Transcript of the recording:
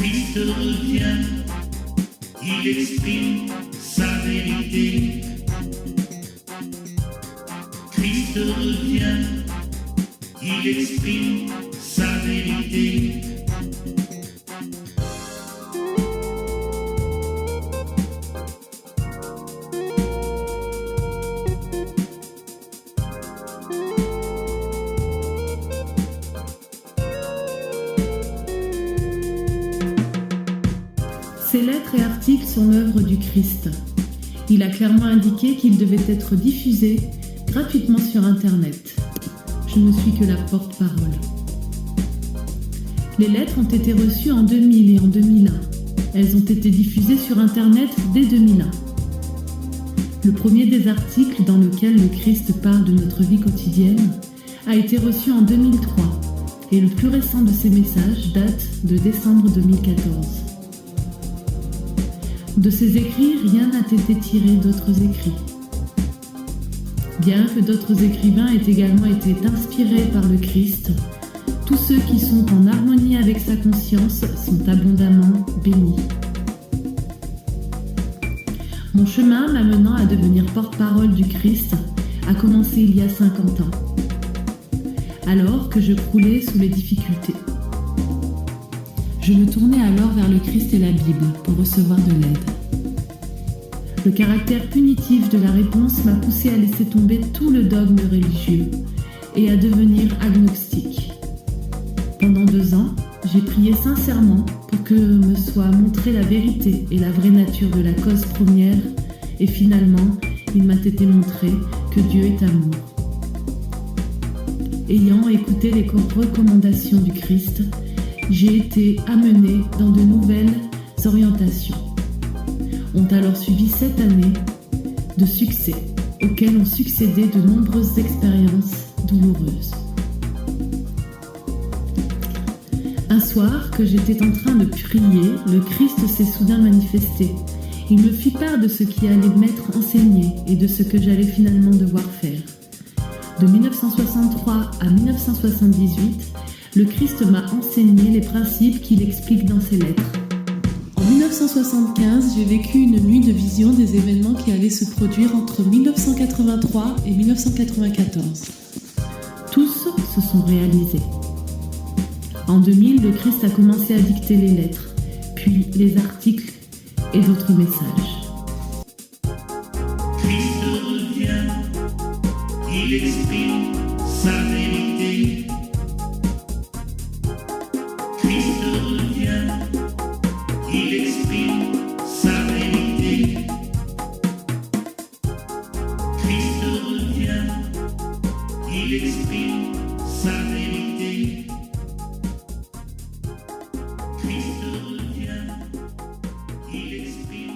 Christ revient, il exprime sa vérité. Christ revient, il exprime sa vérité. Ces lettres et articles sont l'œuvre du Christ. Il a clairement indiqué qu'ils devaient être diffusés gratuitement sur Internet. Je ne suis que la porte-parole. Les lettres ont été reçues en 2000 et en 2001. Elles ont été diffusées sur Internet dès 2001. Le premier des articles dans lequel le Christ parle de notre vie quotidienne a été reçu en 2003 et le plus récent de ces messages date de décembre 2014. De ces écrits, rien n'a été tiré d'autres écrits. Bien que d'autres écrivains aient également été inspirés par le Christ, tous ceux qui sont en harmonie avec sa conscience sont abondamment bénis. Mon chemin m'amenant à devenir porte-parole du Christ a commencé il y a 50 ans, alors que je croulais sous les difficultés. Je me tournais alors vers le Christ et la Bible pour recevoir de l'aide. Le caractère punitif de la réponse m'a poussé à laisser tomber tout le dogme religieux et à devenir agnostique. Pendant 2 ans, j'ai prié sincèrement pour que me soit montrée la vérité et la vraie nature de la cause première, et finalement, il m'a été montré que Dieu est amour. Ayant écouté les recommandations du Christ, j'ai été amenée dans de nouvelles orientations. Ont alors suivi 7 années de succès, auxquelles ont succédé de nombreuses expériences douloureuses. Un soir, que j'étais en train de prier, le Christ s'est soudain manifesté. Il me fit part de ce qui allait m'être enseigné et de ce que j'allais finalement devoir faire. De 1963 à 1978, le Christ m'a enseigné les principes qu'il explique dans ses lettres. En 1975, j'ai vécu une nuit de vision des événements qui allaient se produire entre 1983 et 1994. Tous se sont réalisés. En 2000, le Christ a commencé à dicter les lettres, puis les articles et d'autres messages. Christ revient, il exprime sa vérité. Christ revient, il exprime sa vérité. Christ revient, il exprime sa vérité. Christ revient, il exprime